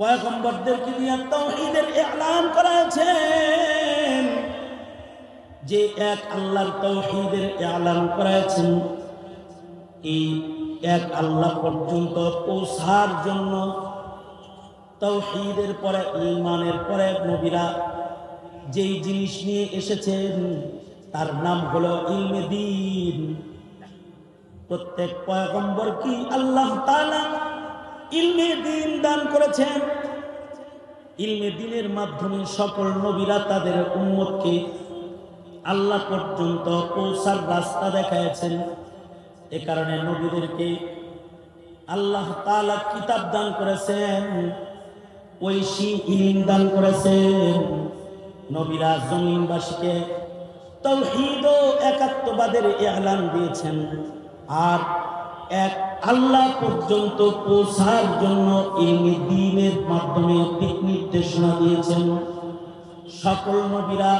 পয়গম্বরদেরকে দিয়ে তাওহীদের ইলান করেছেন, যে এক আল্লাহর তাওহীদের ইলান করেছেন। এই এক আল্লাহ পর্যন্ত পৌঁছার জন্য তাওহীদের পরে ঈমানের পরে নবীরা যেই জিনিস নিয়ে এসেছেন তার নাম হলো ইলমে দ্বীন। প্রত্যেক পয়গম্বর কি আল্লাহ তাআলা ইলমে দ্বীন দান করেছেন। ইলমে দ্বীনের মাধ্যমে সকল নবীরা তাদের উম্মতকে আল্লাহ পর্যন্ত পৌঁছার রাস্তা দেখাচ্ছেন। এ কারণে নবীদেরকে আল্লাহ তাআলা কিতাব দান করেছেন, ঐশী ইলম দান করেছেন। নবীরা জমিনবাসীকে তাওহীদ ও একাত্মবাদের ইলান দিয়েছেন, আর এক আল্লাহ পর্যন্ত পৌঁছার জন্য ইলমে দ্বীনের মাধ্যমে দিক নির্দেশনা দিয়েছেন। সকল নবীরা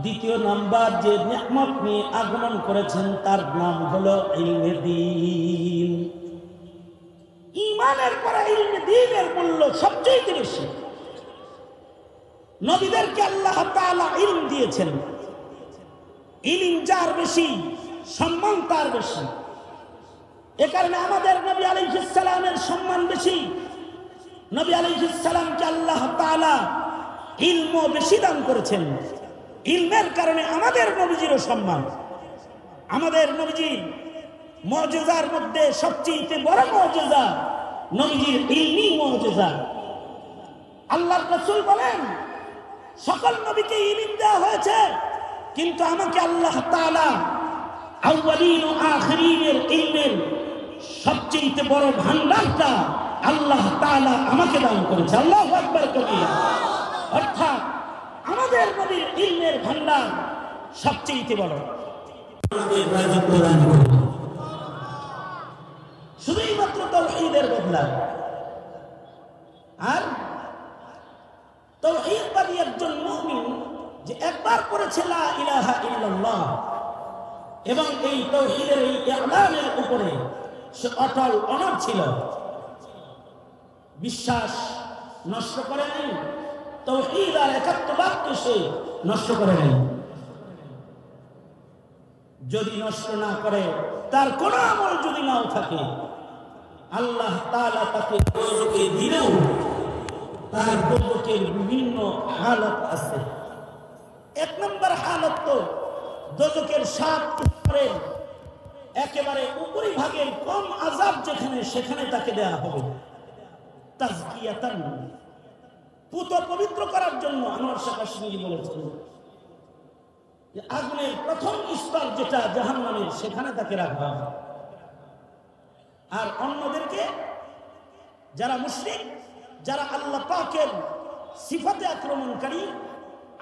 দ্বিতীয় নাম্বার যে নিয়ামত নিয়ে আগমন করেছেন তার নাম হলো ইলমে দ্বীন। ঈমানের পরে ইলমে দ্বীনের মূল্য সবচেয়ে বেশি। নবীদেরকে আল্লাহ তাআলা ইলম দিয়েছেন, ইলম যার বেশি সম্মান তার বেশি। এ কারণে আমাদের নবী আলাইহিস সালামের সম্মান বেশি। নবী আলাইহিস সালামকে আল্লাহ তাআলা ইলম বেশি দান করেছেন। ইলমের কারণে আমাদের নবীজিরও সম্মান। আমাদের নবীজির মুজিজার মধ্যে সবচেয়ে বড় মুজিজা নবীজির ইলমি মুজিজা। আল্লাহর রাসূল বলেন, সকল নবীকে ইলম দেওয়া হয়েছে, কিন্তু আমাকে আল্লাহ তাআলা আউয়ালিন ও আখিরিনের ইলমের সবচেয়ে বড় ভান্ডারটা আল্লাহ তাআলা আমাকে দান করেছে। আল্লাহু আকবার কবিরা। অর্থাৎ আমাদের নবীর ইলমের ভান্ডার সবচেয়ে বড়। শুধুই মাত্র তাওহীদের বদলা। আর তাওহীদবাদী একজন মুমিন যে একবার পড়েছে লা ইলাহা ইল্লাল্লাহ এবং এই তাওহীদের এই ইলানের উপরে সে অটল অনড় ছিল, বিশ্বাস নষ্ট করে নাই, তাওহীদ আর একাত্মবাদকে সে নষ্ট করে নাই। যদি নষ্ট না করে, তার কোন আমল যদি নাও থাকে, আল্লাহ তাআলা তাকে দোজখে দিলেও তার দোজখের বিভিন্ন হালত আছে। এক নম্বর হালত তো দোজখের 7 স্তরের একেবারে উপরিভাগের কম আযাব যেখানে, সেখানে তাকে দেয়া হবে তাজকিয়াতান, পুত পবিত্র করার জন্য। আমার শাকাশনী বলেছেন যে আগুনের প্রথম স্তর যেটা জাহান্নামের, সেখানে তাকে রাখা হবে। আর অন্যদেরকে, যারা মুশরিক, যারা আল্লাহ পাকের সিফাতে আক্রমণকারী,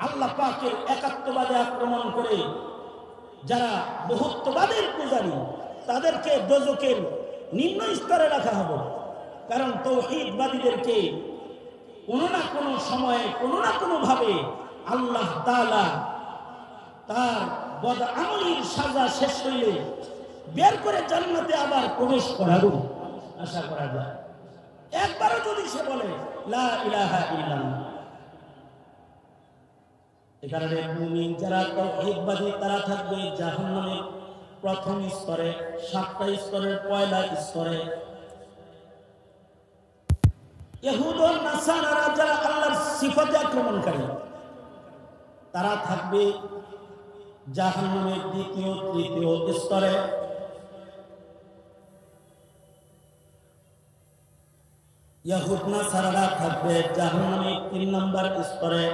আল্লাহ পাকের একাত্মবাদে আক্রমণ করে যারা বহুত্ববাদের পূজারী, তাদেরকে দোজখের নিম্ন স্তরে রাখা হবে। কারণ তাওহীদবাদীদেরকে কোনো না কোনো সময়ে, কোনো না কোনো ভাবে আল্লাহ তাআলা তার বদআমলির সাজা শেষ হইলে বের করে জান্নাতে আবার প্রবেশ করারও আশা করা যায়। একবারও যদি সে বলে লা ইলাহা ইল্লাল্লাহ। এ কারণে মুমিন যারা তাওহীদবাদী তারা থাকবে জাহান্নামের প্রথম স্তরে, 7টা স্তরের পয়লা স্তরে। ইহুদ ও নাসারারা যারা আল্লাহর সিফাতে আক্রমণকারী, তারা থাকবে জাহান্নামের 2য়, 3য় স্তরে। ইহুদ নাসারারা থাকবে জাহান্নামের 3 নম্বর স্তরে।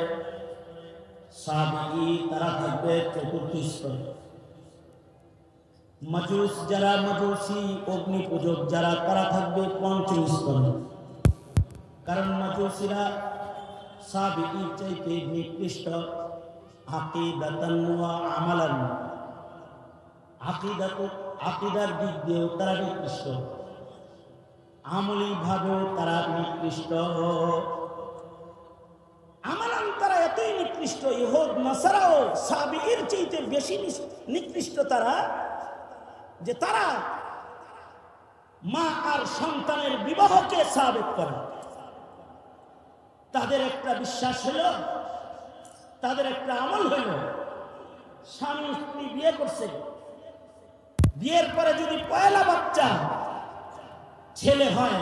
সাবিঈ তারা থাকবে 4র্থ স্তরে। মাজুস যারা, মাজুসি অগ্নি পূজক যারা, তারা থাকবে 5ম স্তরে। কারণ মাজুসিরা সাবিঈর চাইতে নিকৃষ্ট আকীদাতান ওয়া আমালান। আকীদার দিক দিয়েও তারা নিকৃষ্ট, আমলি ভাবেও তারা নিকৃষ্ট, আমালান তারা এতই নিকৃষ্ট। ইহুদ নাসারাও সাবিঈর চাইতে বেশি নিকৃষ্ট তারা, যে তারা মা আর সন্তানের বিবাহকে সাবেক করে। তাদের একটা বিশ্বাস হলো, তাদের একটা আমল হইল, স্বামী স্ত্রী বিয়ে করছে, বিয়ের পরে যদি পয়লা বাচ্চা ছেলে হয়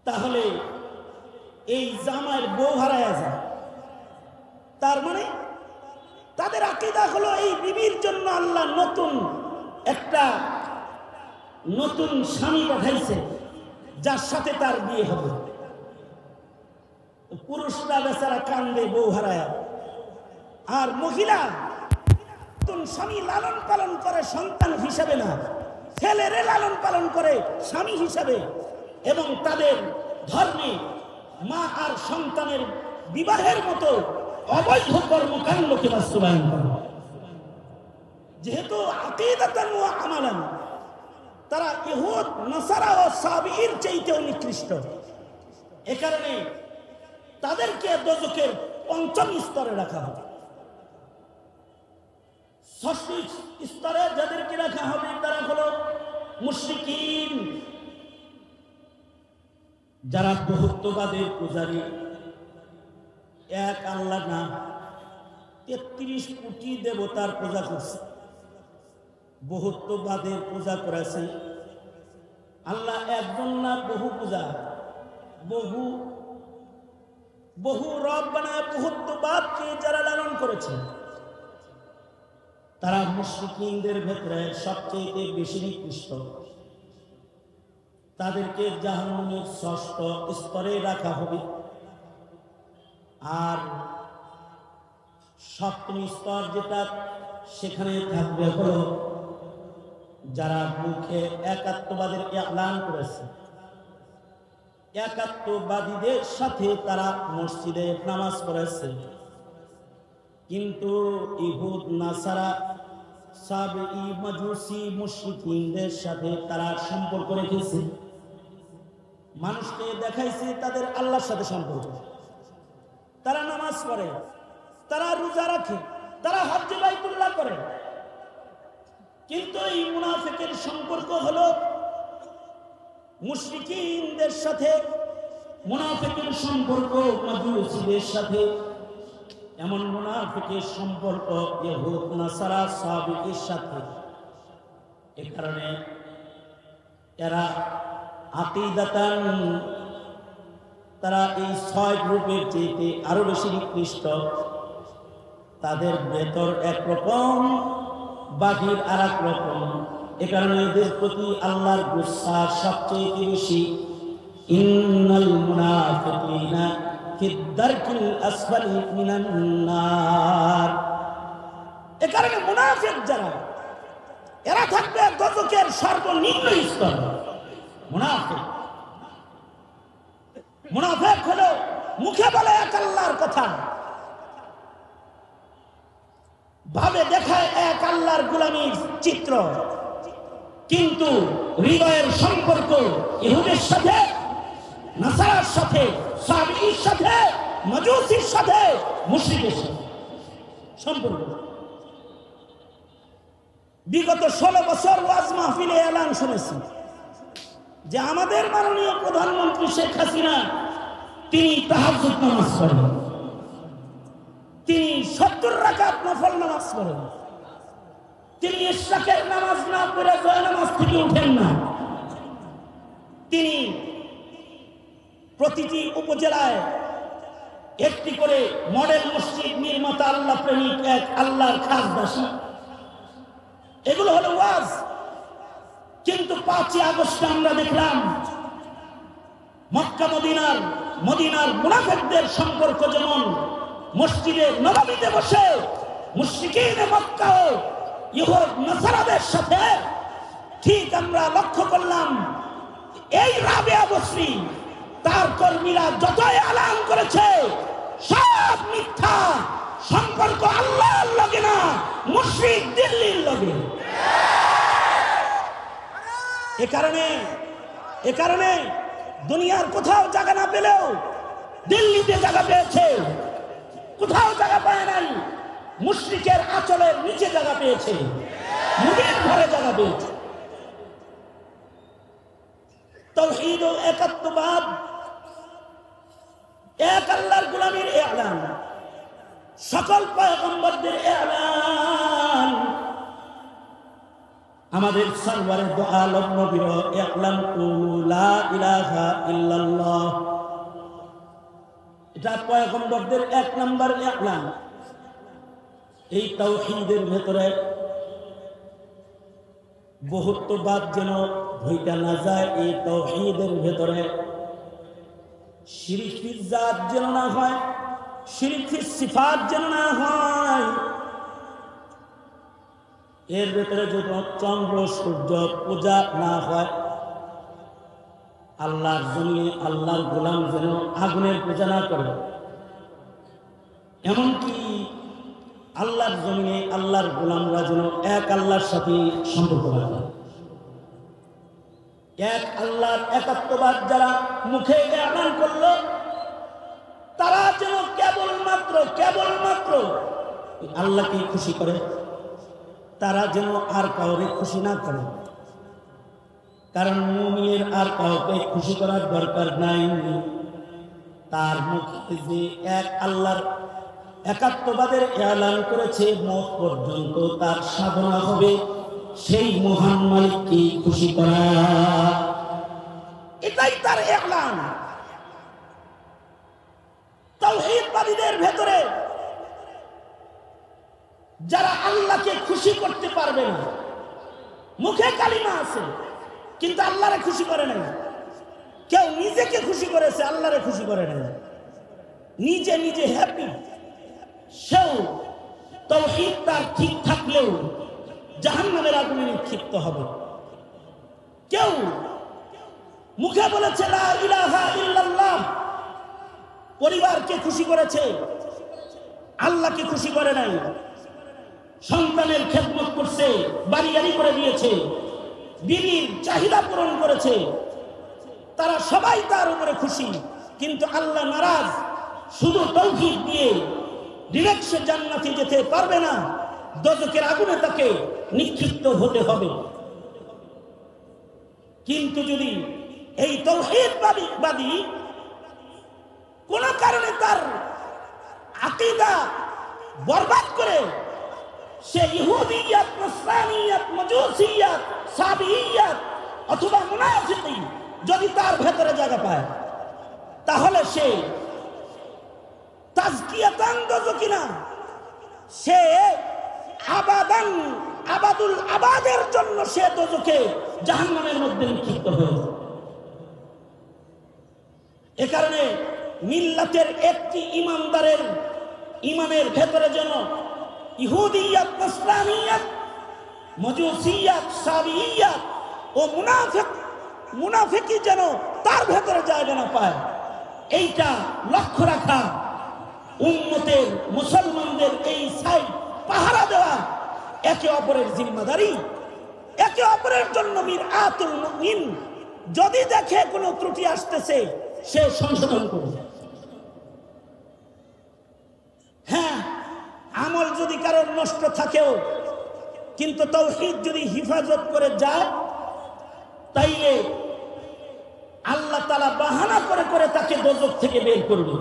তাহলে এই জামাইয়ের বউ হারায়া যায়। তার মানে তাদের আকীদা হলো এই বিবির জন্য আল্লাহ নতুন স্বামী পাঠাইছে যার সাথে তার বিয়ে হবে। পুরুষরা বেচারা কান্দে বউ হারায়া, আর মহিলা নতুন স্বামী লালন পালন করে সন্তান হিসাবে না, ছেলেরে লালন পালন করে স্বামী হিসাবে, এবং তাদের ধর্মে মা আর সন্তানের বিবাহের মতো অবৈধ কর্মকাণ্ডকে বাস্তবায়ন করে। যেহেতু আকীদাতান ওয়া আমালান তারা ইহুদ নাসারা ও সাবিঈর চাইতেও নিকৃষ্ট, এ কারণে তাদেরকে দোজখের পঞ্চম স্তরে রাখা হবে। ষষ্ঠ স্তরে যাদেরকে রাখা হবে তারা হলো মুশরিকিন, যারা বহুত্ববাদের পূজারী, এক আল্লাহ না ৩৩ কোটি দেবতার পূজা করছে, বহুত্ববাদের পূজা করেছে। আল্লাহ একজন না, বহু পূজা, বহু রব বানায় বহুত্ববাদকে যারা লালন করেছে তারা মুশরিকিনদের ভেতরে সবচেয়ে বেশি নিকৃষ্ট। তাদেরকে জাহান্নামের ষষ্ঠ স্তরে রাখা হবে। আর সপ্তম স্তর যেটা, সেখানে থাকবে হলো যারা মুখে একাত্মবাদের এলান করেছে, একাত্মবাদীদের সাথে তারা মসজিদে নামাজ পড়েছে, কিন্তু ইহুদ নাসারা সাবেঈ মাজুসি মুশরিকিনদের সাথে তারা সম্পর্ক রেখেছে। মানুষকে দেখাইছে তাদের আল্লাহর সাথে সম্পর্ক, তারা নামাজ পড়ে, তারা রোজা রাখে, তারা হজ্জে বাইতুল্লাহ করে, কিন্তু এই মুনাফিকের সম্পর্ক হলো মুশরিকিনদের সাথে, মুনাফিকের সম্পর্ক মাজুসিদের সাথে। এমন মুনাফিকের সম্পর্ক ইহুদ নাসারা সাবিঈর সাথে। এ কারণে এরা আকীদাতান তারা এই 6 গ্রুপের চেয়ে আরো বেশি নিকৃষ্ট। তাদের ভেতর একরকম, বাহির আর এক রকম। এ কারণে এদের প্রতি আল্লাহর গুসা সবচেয়ে বেশি। ইন্নাল মুনাফিকিনা ফি দারকিল আসফালি মিনান নার। এ কারণে মুনাফিক যারা, এরা থাকবে দোজখের সর্বনিম্ন স্তর। মুনাফিক হলো মুখে বলে এক আল্লাহর কথা, ভাবে দেখায় এক আল্লাহর গোলামীর চিত্র, কিন্তু হৃদয়ের সম্পর্ক ইহুদের সাথে, নাসারার সাথে, সাবিঈর সাথে, মাজুসির সাথে, মুশরিকের সাথে সম্পর্ক। বিগত 16 বছর ওয়াজ মাহফিলে এলান শুনেছি যে আমাদের মাননীয় প্রধানমন্ত্রী শেখ হাসিনা তিনি তাহাজ্জুদ নামাজ পড়েন, তিনি 70 রাকাত নফল নামাজ পড়েন, তিনি ইশরাকের নামাজ না পড়ে জয় নামাজ থেকে উঠেন না, তিনি প্রতিটি উপজেলায় একটি করে মডেল মসজিদ নির্মাতা আল্লাহ প্রেমিক এক আল্লাহর খাস দাসী। এগুলো হলো ওয়াজ। কিন্তু 5ই আগস্ট আমরা দেখলাম মক্কা মদিনার মুনাফিকদের সম্পর্ক যেমন মসজিদে নববীতে বসে মুশরিকিনে মক্কা ও ইহুদ নাসারাদের সাথে, ঠিক আমরা লক্ষ্য করলাম এই রাবেয়া বসরি তার কর্মীরা যতই এলান করেছে সব মিথ্যা, সম্পর্ক আল্লাহর লগে না, মুশরিক দিল্লির লগে। এ কারণে দুনিয়ার কোথাও জায়গা না পেলেও দিল্লিতে জায়গা পেয়েছে, কোথাও জায়গা পায় নাই, মুশরিকের আঁচলের নিচে জায়গা পেয়েছে, মুদির ঘরে জায়গা পেয়েছে। তাওহীদ ও একাত্মবাদ সকল পয়গম্বরদের এলান, আমাদের সরওয়ারে দো আলম নবীর ইলান কুলু লা ইলাহা ইল্লাল্লাহ। এটা পয়গম্বরদের 1 নম্বর ইলান। এই তাওহীদের ভেতরে বহুত্ববাদ যেন ভইটা না যায়, এই তাওহীদের ভেতরে শিরক ফিল জাত যেন না হয়, শিরক ফিল সিফাত যেন না হয়। এর ভেতরে যদি চন্দ্র সূর্য পূজা না হয়, আল্লাহর জমিনে আল্লাহর গোলাম যেন আগুনের পূজা না করে। এমনকি আল্লাহর জমিনে আল্লাহর গোলামরা যেন এক আল্লাহর সাথে সম্পর্ক রাখে। এক আল্লাহর একাত্মবাদ যারা মুখে এলান করলো, তারা যেন কেবলমাত্র আল্লাহকে খুশি করে, তারা যেন আর কাউকে খুশি না করে। কারণ মুমিনের আর কাউকে খুশি করার দরকার নাই। তার মুখে যে এক আল্লাহর একাত্মবাদের এলান করেছে, মত পর্যন্ত তার সাধনা হবে সেই মহান মালিককে খুশি করা। এটাই তার এলান। তাওহীদবাদীদের ভেতরে যারা আল্লাহকে খুশি করতে পারবে না, মুখে কালিমা আছে কিন্তু আল্লাহরে খুশি করে নাই। কেউ নিজেকে খুশি করেছে, আল্লাহরে খুশি করে নাই। নিজে নিজে হ্যাপি, সেও তাওহীদ তার ঠিক থাকলেও জাহান্নামের আগুনে নিক্ষিপ্ত হবে। কেউ মুখে বলেছে লা ইলাহা ইল্লাল্লাহ, পরিবারকে খুশি করেছে, আল্লাহকে খুশি করে নাই। সন্তানের খেদমত করছে, বাড়ি গাড়ি করে দিয়েছে, বিবির চাহিদা পূরণ করেছে, তারা সবাই তার উপরে খুশি, কিন্তু আল্লাহ নারাজ। শুধু তাওহীদ দিয়ে ডিরেক্ট জান্নাতে যেতে পারবে না, দোজখের আগুনে তাকে নিক্ষিপ্ত হতে হবে। কিন্তু যদি এই তাওহীদবাদী কোন কারণে তার আকীদা বরবাদ করে, সে ইহুদিয়াত, নাসরানিয়াত, মাজুসিয়াত, সাবিইয়াত অথবা মুনাফিকি যদি তার ভেতরে জায়গা পায়, তাহলে সে তাজকিয়াতান দোজখী না, সে আবাদুল আবাদের জন্য সে দোজখে জাহান্নামের মধ্যে নিক্ষিপ্ত হয়ে। এ কারণে মিল্লাতের একটি ইমানদারের ইমানের ভেতরে যেন ইহুদিয়াত, নাসরানিয়াত, মাজুসিয়াত, সাবিইয়াত ও মুনাফিকি যেন তার ভেতরে জায়গা না পায়, এইটা লক্ষ্য রাখা উম্মতের মুসলমানদের এই সাইড পাহারা দেওয়া একে অপরের জিম্মাদারি। একে অপরের জন্য মিরআতুল মুমিন। যদি দেখে কোনো ত্রুটি আসতেছে, সে সংশোধন করবে। হ্যাঁ, আমল যদি কারোর নষ্ট থাকেও, কিন্তু তাওহীদ যদি হিফাজত করে যায়, তাইলে আল্লাহ তাআলা বাহানা করে করে তাকে দোজখ থেকে বের করবে।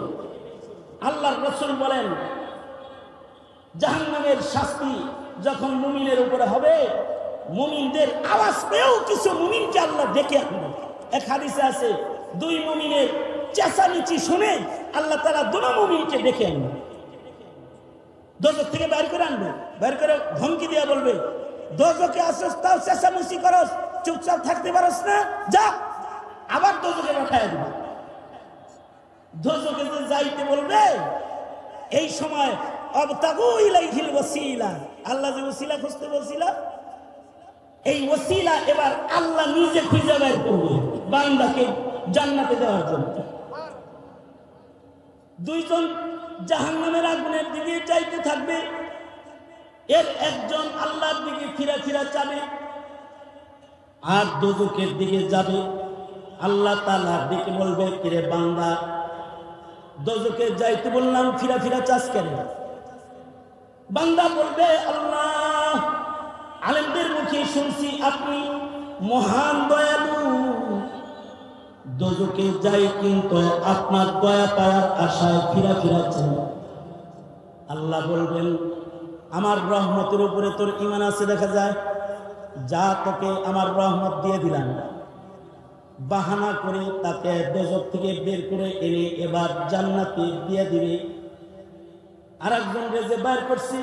আল্লাহর রাসূল বলেন, জাহান্নামের শাস্তি যখন মুমিনের উপরে হবে, মুমিনদের আওয়াজ পেয়েও কিছু মুমিনকে আল্লাহ ডেকে আনবে। এক হাদিসে আছে, 2 মুমিনের চেঁচামেচি শুনে আল্লাহ তাআলা 2 মুমিনকে ডেকে আনবে, দোজখ থেকে বের করে আনবে। বের করে ধমকি দিয়ে বলবে, দোজখে আসছ তাও চেঁচামেচি করস, চুপচাপ থাকতে পারস না, যা। আবার দোজখে পাঠায় দিবে। দোজখে যে যাইতে বলবে, এই সময় আবতাগু ইলাইহিল ওয়াসিলা, আল্লাহ যে ওসিলা খুঁজতে বলছিল, এই ওসিলা এবার আল্লাহ নিজে খুঁজে বের করবে বান্দাকে জান্নাতে দেওয়ার জন্য। 2 জন জাহান্নামের আগুনের দিকে যাইতে থাকবে, এর একজন আল্লাহর দিকে ফিরা ফিরা যাবে, আর দোজখের দিকে যাবে। আল্লাহ তাআলার দিকে বলবে, কিরে বান্দা, দোজখে যাইতে বললাম, ফিরা ফিরা চাস কেন? বান্দা বলবে, আল্লাহ, আলেমদের মুখে শুনছি আপনি মহান দয়ালু, দোজখে যাই কিন্তু আপনার দয়া পাওয়ার আশায় ফিরা ফিরা চাই। আল্লাহ বলবেন আমার রহমতের উপরে তোর ঈমান আছে দেখা যায়, যা তোকে আমার রহমত দিয়ে দিলাম। বাহানা করে তাকে দোজখ থেকে বের করে এনে এবার জান্নাতে দিয়ে দিবে। আরেকজন রেজে বাইর করছি,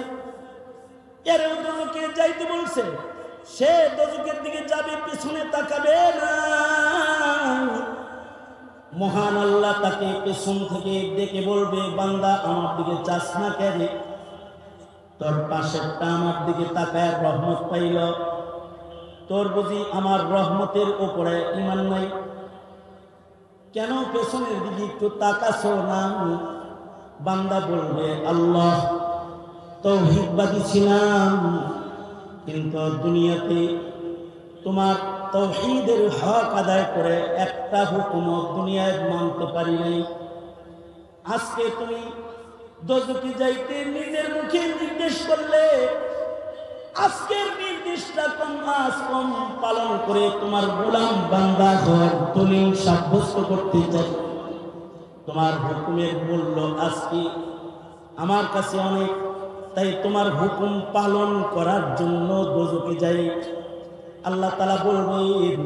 এর দোজখে যাইতে বলছে, সে দোজখের দিকে যাবে, পিছনে তাকাবে না। মহান আল্লাহ তাকে পেছন থেকে ডেকে বলবে, বান্দা আমার দিকে চাস না কেন? তোর পাশেরটা আমার দিকে তাকায় রহমত পাইল, তোর বুঝি আমার রহমতের উপরে ঈমান নাই? কেন পেছনের দিকে একটু তাকাছো না? বান্দা বলবে, আল্লাহ তাওহীদবাদী ছিলাম, কিন্তু দুনিয়াতে তোমার তাওহীদের হক আদায় করে একটা হুকুম দুনিয়ায় মানতে পারি নাই। আজকে তুমি দোজখে যাইতে নিজের মুখে নির্দেশ করলে, আজকের নির্দেশটা কম আজ কম পালন করে তোমার গোলাম বান্দা ঘর তুমি সাব্যস্ত করতে চাই। তোমার হুকুমের মূল্য আজকে আমার কাছে অনেক, তাই তোমার হুকুম পালন করার জন্য দোজখে যাই। আল্লাহ তাআলা বলবেন,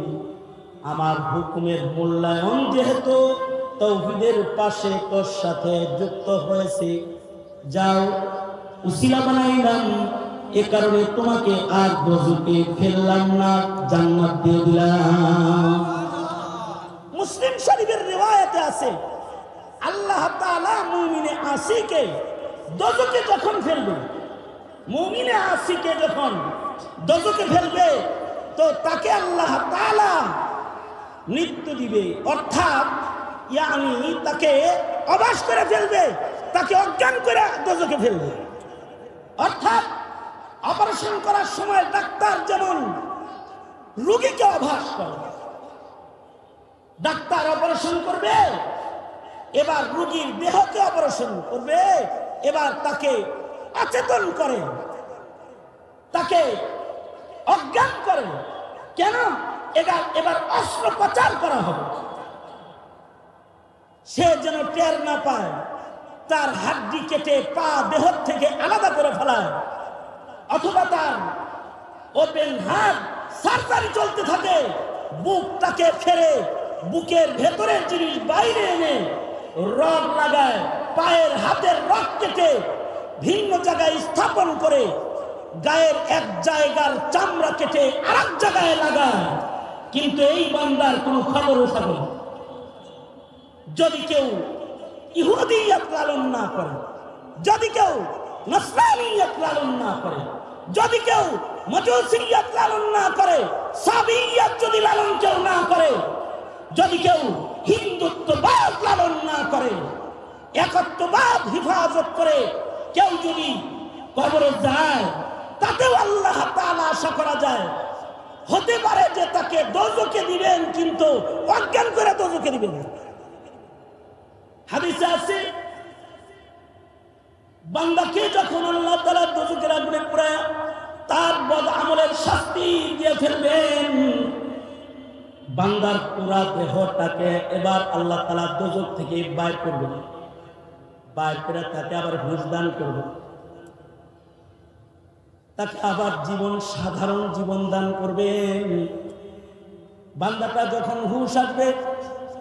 আমার হুকুমের মূল্যায়ন যেহেতু তাওহীদের পাশে তোর সাথে যুক্ত হয়েছে, যাও উসিলা বানাইলাম, এ কারণে তোমাকে আর দোজখে ফেললাম না, জান্নাত দিয়ে দিলাম। মুসলিম শরীফের রিওয়ায়াতে আছে, আল্লাহ তাআলা মুমিনে আসিকে দোজখে যখন ফেলবে, মুমিনে আসিকে যখন দোজখে ফেলবে, তো তাকে আল্লাহ তাআলা মৃত্যু দিবে, অর্থাৎ ইয়ানি তাকে অবাস করে ফেলবে, তাকে অজ্ঞান করে দোজখে ফেলবে। অর্থাৎ অপারেশন করার সময় ডাক্তার যেমন রোগীকে অভ্যাস করে, ডাক্তার অপারেশন করবে, এবার রোগীর দেহকে অপারেশন করবে, এবার তাকে অচেতন করে, তাকে অজ্ঞান করে। কেন? এবার অস্ত্রোপচার করা হবে, সে যেন টের না পায়, তার হাড্ডি কেটে পা দেহ থেকে আলাদা করে ফেলায়, অথবা তার ওপেন হার্ট সার্জারি চলতে থাকে, বুকটাকে ফেরে বুকের ভেতরের জিনিস বাইরে এনে রড লাগায়, পায়ের হাতের রড কেটে ভিন্ন জায়গায় স্থাপন করে, গায়ের এক জায়গার চামড়া কেটে আরেক জায়গায় লাগায়, কিন্তু এই বান্দার কোনো খবর থাকে না। যদি কেউ ইহুদিয়ত লালন না করে, যদি কেউ নসরানিয়ত লালন না করে, যদি কেউ মজুসিয়ত লালন না করে, সাবিয়ত যদি লালন কেউ না করে, যদি কেউ হিন্দুত্ববাদ লালন না করে, একত্ববাদ হিফাজত করে কেউ যদি কবরে যায়, তাতেও আল্লাহ তাআলা আশা করা যায় হতে পারে যে তাকে দোজখে দিবেন, কিন্তু অজ্ঞান করে দোজখে দিবেন। হাদিসে আছে, বান্দাকে যখন আল্লাহ তাআলা দোজখের আগুনে পুড়ায় তার বদ আমলের শাস্তি দিয়ে ফেলবেন, বান্দার পুরা দেহটাকে এবার আল্লাহ তাআলা দোজখ থেকে বাইর করবেন, বাইর করে তাকে আবার হুঁশ দান করবেন, তাকে আবার সাধারণ জীবন দান করবেন। বান্দাটা যখন হুঁশ আসবে,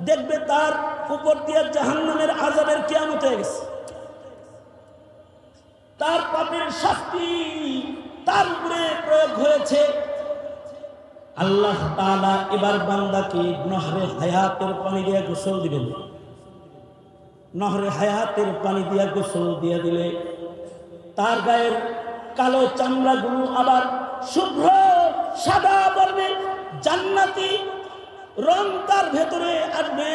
দেখবে তার উপর দিয়ে জাহান্নামের আযাবের কিয়ামত হয়ে গেছে, তার পাপের শাস্তি তার উপরে প্রয়োগ হয়েছে। আল্লাহ তাআলা এবার বান্দাকে নহরে হায়াতের পানি দিয়ে গোসল দিবেন। নহরে হায়াতের পানি দিয়ে গোসল দিয়ে দিলে তার গায়ের কালো চামড়াগুলো আবার শুভ্র সাদা বর্ণের জান্নাতি রং তার ভেতরে আসবে।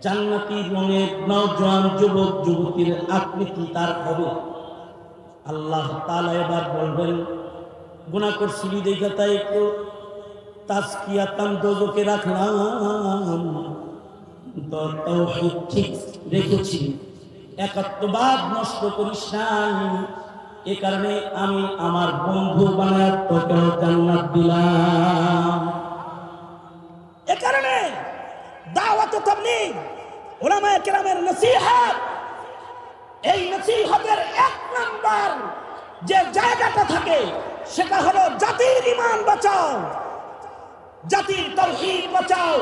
জান্নাতি রঙের নওজোয়ান যুবক যুবতীর আকৃতি তার হবে। আল্লাহ তাআলা এবার বলবেন, গুনাহ করছিলি দেখা তাই একটু তাজকিয়াতান দোজখে রাখলাম, তো তাওহীদ ঠিক রেখেছি, একাত্মবাদ নষ্ট করিস নাই, এ কারণে আমি আমার বন্ধু বানায় তোকে জান্নাত দিলাম। এ কারণে দাওয়াত ও তাবলীগ, উলামায়ে কেরামের নসিহত এই নসিহতের এক নাম্বার যে জায়গাটা থাকে সেটা হলো জাতির ঈমান বাঁচাও, জাতির তাওহীদ বাঁচাও,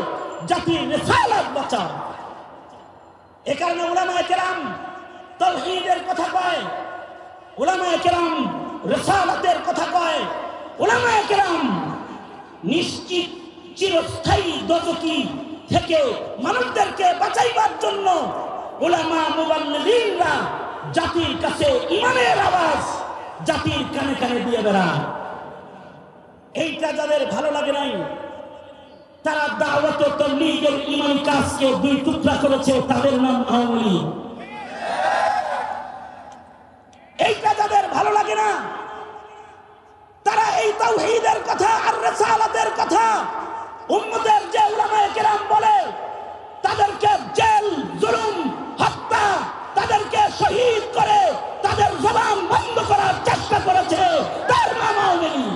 জাতির রিসালাত বাঁচাও। এ কারণে উলামায়ে কেরাম তাওহীদের কথা কয়, উলামায়ে কেরাম রিসালাতের কথা কয়, উলামায়ে কেরাম নিশ্চিত চিরস্থায়ী দোজখী থেকে মানুষদেরকে বাঁচাইবার জন্য উলামা মুবাল্লিগিনরা জাতির কাছে ঈমানের আওয়াজ জাতির কানে কানে দিয়ে বেড়ায়। এইটা যাদের ভালো লাগে নাই, তারা দাওয়াত ও তাবলীগের ঈমানি কাজকে দুই টুকরা করেছে, তাদের নাম আওয়ামী লীগ। এইটা যাদের ভালো লাগে না, তারা এই তাওহীদের কথা আর রিসালাতের কথা উম্মতের যে উলামায়ে কেরাম বলে তাদেরকে জেল, জুলুম, হত্যা, তাদেরকে শহীদ করে তাদের জবান বন্ধ করার চেষ্টা করেছে, তার নাম আওয়ামী লীগ।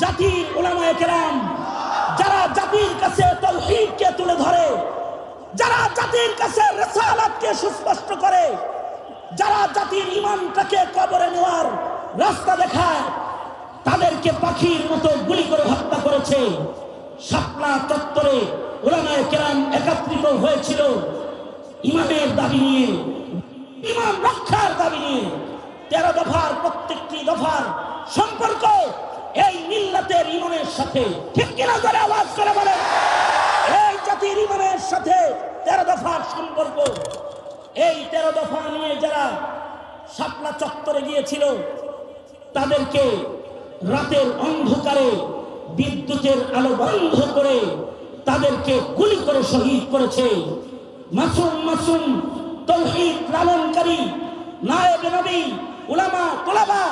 জাতির উলামায়ে কেরাম যারা জাতির কাছে তাওহীদকে তুলে ধরে, যারা জাতির কাছে রিসালাতকে সুস্পষ্ট করে, যারা জাতির ঈমানটাকে কবরে নেওয়ার রাস্তা দেখায়, তাদেরকে পাখির মতো গুলি করে হত্যা করেছে। শাপলা চত্বরে উলামায়ে কেরাম একত্রিত হয়েছিল ঈমানের দাবি নিয়ে, ঈমান রক্ষার দাবি নিয়ে। 13 দফার প্রত্যেকটি দফার সম্পর্ক এই মিল্লাতের ঈমানের সাথে, ঠিক কিনা যারা আওয়াজ করে বলে, এই জাতির ঈমানের সাথে 13 দফার সম্পর্ক। এই 13 দফা নিয়ে যারা শাপলা চত্বরে গিয়েছিল তাদেরকে রাতের অন্ধকারে বিদ্যুতের আলো বন্ধ করে তাদেরকে গুলি করে শহীদ করেছে। মাসুম মাসুম তাওহীদ লালনকারী নায়েবে নবী উলামা তোলাবা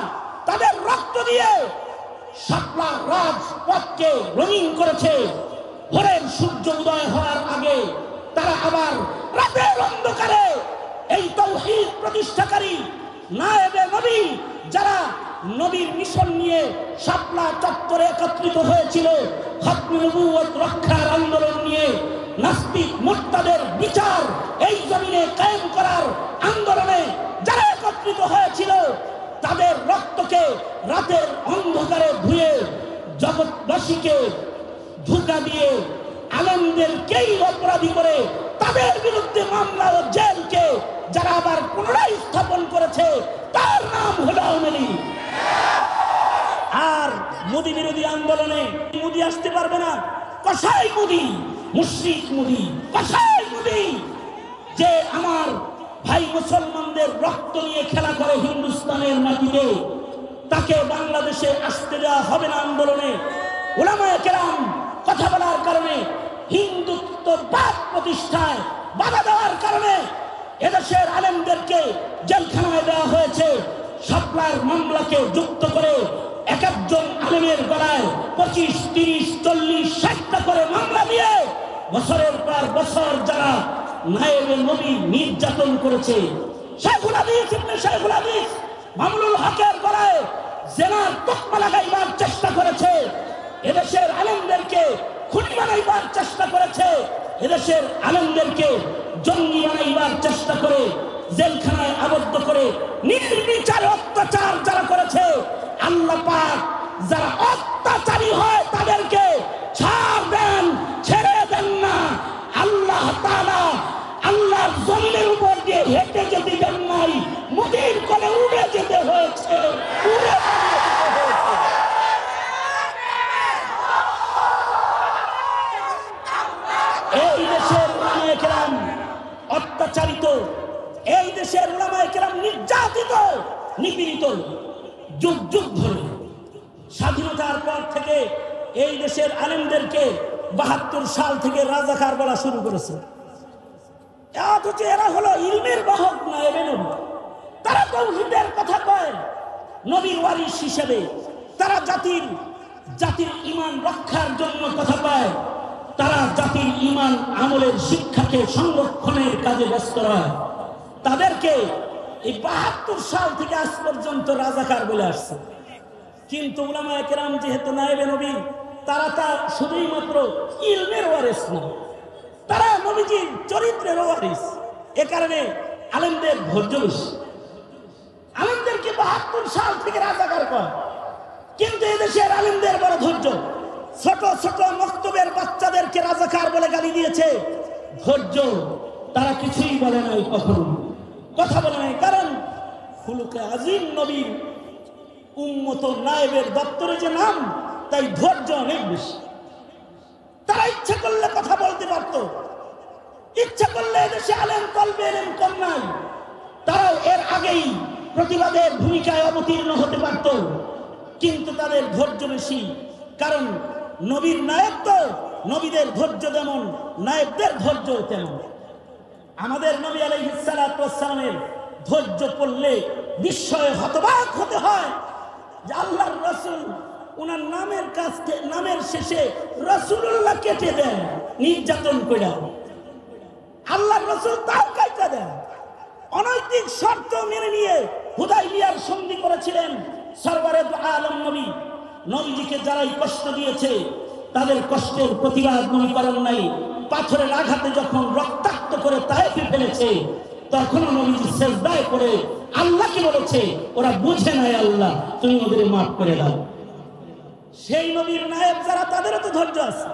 তাদের রক্ত দিয়ে শাপলা রাজপথকে রঙিন করেছে। ভোরের সূর্য উদয় হওয়ার আগে তারা আবার রাতের অন্ধকারে এই তাওহীদ প্রতিষ্ঠাকারী নায়েবে নবী যারা নবীর মিশন নিয়ে শাপলা চত্বরে একত্রিত হয়েছিল, খতমে নবুয়ত রক্ষার আন্দোলন নিয়ে, নাস্তিক মুরতাদের বিচার এই জমিনে কায়েম করার আন্দোলনে যারা একত্রিত হয়েছিল, তাদের রক্তকে রাতের অন্ধকারে ধুয়ে জগৎবাসীকে ধোঁকা দিয়ে আলেমদেরকেই অপরাধী করে তাদের বিরুদ্ধে মামলা ও জেলকে যারা আবার পুনরায় স্থাপন করেছে, তার নাম হলো আওয়ামী লীগ। আর মোদী বিরোধী আন্দোলনে মোদী আসতে পারবে না। কসাই মোদী, মুশরিক মোদী, কসাই মোদী যে আমার ভাই মুসলমানদের রক্ত নিয়ে খেলা করে হিন্দুস্তানের মাটিতে, তাকে বাংলাদেশে আসতে দেওয়া হবে না আন্দোলনে। উলামায়ে কেরাম কথা বলার কারণে, হিন্দুত্ববাদ প্রতিষ্ঠায় বাধা দেওয়ার কারণে এদেশের আলেমদেরকে জেলখানায় দেওয়া হয়েছে। শাপলার মামলাকে যুক্ত করে এক একজন আলেমের গলায় 25, 30, 40, 60টা করে মামলা দিয়ে বছরের পর বছর যারা নায়েবে নবী নির্যাতন করেছে। শেখুল হাদিস ইবনে শেখুল হাদিস মামুনুল হকের গলায় জেনার তকমা লাগাইবার চেষ্টা করেছে। এদেশের আলেমদেরকে খুনি বানাইবার চেষ্টা করেছে। এদেশের আলেমদেরকে জঙ্গি বানাইবার চেষ্টা করে জেলখানায় আবদ্ধ করে নির্বিচারে অত্যাচার যারা করেছে, আল্লাহ পাক যারা অত্যাচারী হয় তাদেরকে ছাড় দেন, ছেড়ে দেন না। আল্লাহ তাআলা আল্লাহর জমিনের উপর দিয়ে হেঁটে যেতে দেন নাই, মোদীর কোলে উড়ে যেতে হয়েছে, উড়ে যেতে হয়েছে। এই দেশের উলামায়ে কেরাম অত্যাচারিত, এই দেশের উলামায়ে কেরাম নির্যাতিত, নিপীড়িত। যুগ যুগ ধরে স্বাধীনতার পর থেকে এই দেশের আলেমদেরকে 72 সাল থেকে রাজাকার বলা শুরু করেছে। অথচ এরা হলো ইলমের বাহক নায়েবে নবী। তারা তাওহীদের কথা কয় নবীর ওয়ারিস হিসেবে। তারা জাতির ঈমান রক্ষার জন্য কথা কয়। তারা জাতির ঈমান আমলের শিক্ষাকে সংরক্ষণের কাজে ব্যস্ত হয়। তাদেরকে এই 72 সাল থেকে আজ পর্যন্ত রাজাকার বলে আসছে। কিন্তু উলামায়ে কেরাম যেহেতু নায়েবে নবী, তারা তা শুধুই মাত্র ইলমের ওয়ারিস না, তারা নবীজির চরিত্রের ওয়ারিস। এ কারণে আলেমদের ধৈর্য বেশি। আলেমদেরকে ৭২ সাল থেকে রাজাকার কর, কিন্তু এদেশের আলেমদের বড় ধৈর্য। ছোট ছোট মক্তবের বাচ্চাদেরকে রাজাকার বলে গালি দিয়েছে, ধৈর্য, তারা কিছুই বলে নাই, কখনো কথা বলে নাই। কারণ খুলুকে আজিম নবীর উম্মত নায়েবের দপ্তরে যে নাম, তাই ধৈর্য অনেক বেশি। তারা ইচ্ছা করলে কথা বলতে পারত, ইচ্ছা করলে এদেশে আলেম কলবে এলেম কম নাই, তারাও এর আগেই প্রতিবাদের ভূমিকায় অবতীর্ণ হতে পারত, কিন্তু তাদের ধৈর্য বেশি। কারণ নবীর নায়েব তো, নবীদের ধৈর্য যেমন নায়েবদের ধৈর্য তেমন। আমাদের নবী আলাইহিস সালাতু ওয়াস সালামের ধৈর্য পড়লে বিস্ময়ে হতবাক হতে হয় যে আল্লাহর রাসূল ওনার নামের কাছে, নামের শেষে রাসূলুল্লাহ কেটে দেন নির্যাতন কইরা, আল্লাহর রাসূল তাও কাইটা দেন। অনৈতিক শর্ত মেনে নিয়ে হুদাইবিয়ার সন্ধি করেছিলেন সরওয়ারে দু আলম নবী। নবীজিকে যারাই কষ্ট দিয়েছে তাদের কষ্টের প্রতিবাদ নবী করেন নাই। পাথরের আঘাতে যখন রক্তাক্ত করে তায়েফে ফেলেছে, তখন নবীজি সেজদায় পড়ে আল্লাহকে বলেছে, ওরা বুঝে নাই আল্লাহ, তুমি ওদের মাফ করে দাও। সেই নবীর নায়েব যারা, তাদেরও তো ধৈর্য আছে।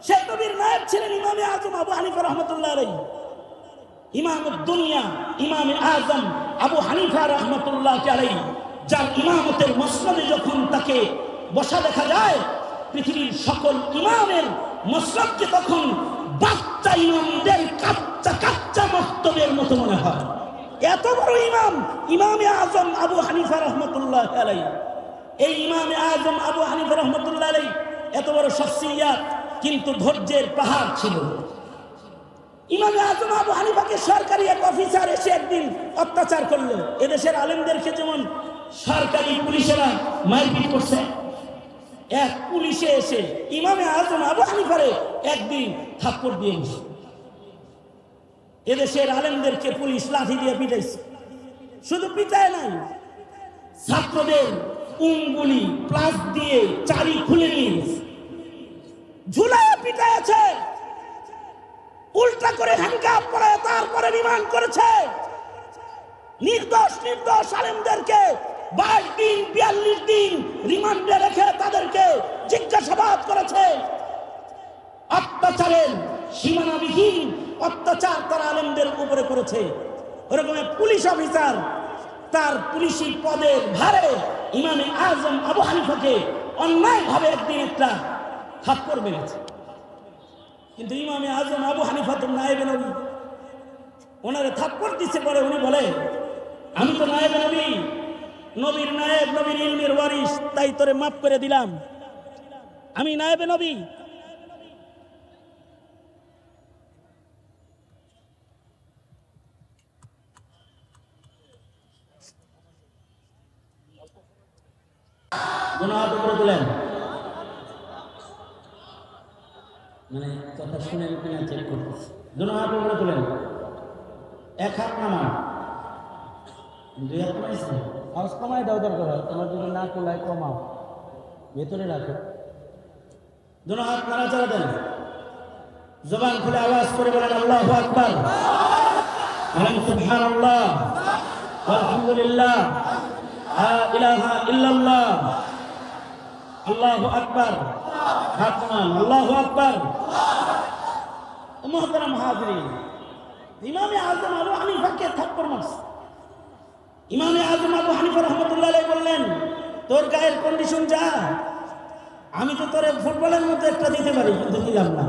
সেই নবীর নায়েব ছিলেন ইমামে আজম আবু হানিফা রাহমাতুল্লাহ আলাইহি। ইমামুদ দুনিয়া, ইমামে আজম আবু হানিফা রাহমাতুল্লাহ আলাইহি, যার ইমামতের মসনদে যখন তাকে বসা দেখা যায়, পৃথিবীর সকল ইমামের মসনদকে তখন বাচ্চা ইমামদের কাচ্চা কাচ্চা মক্তবের মতো মনে হয়। এত বড় ইমাম ইমামে আজম আবু হানিফা রাহমাতুল্লাহ আলাইহি। এই ইমামে আজম আবু হানিফা রাহমাতুল্লাহ আলাইহি এত বড় শখসিয়াত, কিন্তু ধৈর্যের পাহাড় ছিল। ইমামে আজম আবু হানিফাকে সরকারি এক অফিসার এসে একদিন অত্যাচার করলো। এদেশের আলেমদেরকে যেমন সরকারি পুলিশেরা মারপিট করছে, এক পুলিশে এসে ইমামে আজম আবু হানিফারে একদিন থাপ্পড় দিয়ে গেছে। এদেশের আলেমদেরকে পুলিশ লাঠি দিয়ে পিটাইছে। শুধু পিটায় নাই, ছাত্রদের উঙ্গুলি প্লাস দিয়ে চারি খুলে নিয়ে ঝুলায় পিটাইছে, উল্টা করে হ্যান্ডকাপ পরে তারপরে রিমান্ড করেছে। নির্দোষ নির্দোষ আলেমদেরকে 22 দিন 42 দিন রিমান্ডে রেখে তাদেরকে জিজ্ঞাসাবাদ করেছে। অত্যাচারের সীমানাবিহীন অত্যাচার তারা আলেমদের উপরে করেছে। ওরকম পুলিশ অফিসার তার পুলিশি পদের ভারে ইমামে আজম আবু হানিফাকে অন্যায়ভাবে একদিন একটা থাপ্পড় মেরেছে। কিন্তু ইমামে আজম আবু হানিফা তো নায়েবে নবী, ওনারে থাপ্পড় দিচ্ছে। পরে উনি বলে, আমি তো নায়েবে নবী, নবীর নায়েব, নবীর ইলমের ওয়ারিস, তাই তোরে মাফ করে দিলাম, আমি নায়েবে নবী। হাত উপরে তুলেন, মানে কথা শুনেন কিনা চেক করতেছি। হাত উপরে তুলেন, এক হাত নামান, দুই হাত নামাইছে, আওয়াজ কমাই দাও, দরকার হয় তোমার যদি না কোলায় কমাও, ভেতরে রাখো। হাত নাড়াচাড়া দেন, জবান খুলে আওয়াজ করে বলেন আল্লাহু আকবার, সুবহানাল্লাহ, আলহামদুলিল্লাহ, লা ইলাহা ইল্লাল্লাহ, আল্লাহু আকবার। হাত নামান, আল্লাহু আকবার। মুহতারাম হাজিরিন, ইমামে আজম আবু হানিফাকে থাপ্পড় মারছে। ইমামে আজম আবু হানিফা রাহমাতুল্লাহ আলাইহি বললেন, তোর গায়ের কন্ডিশন যা, আমি তো তোরে ফুটবলের মতো একটা দিতে পারি, কিন্তু দিলাম না,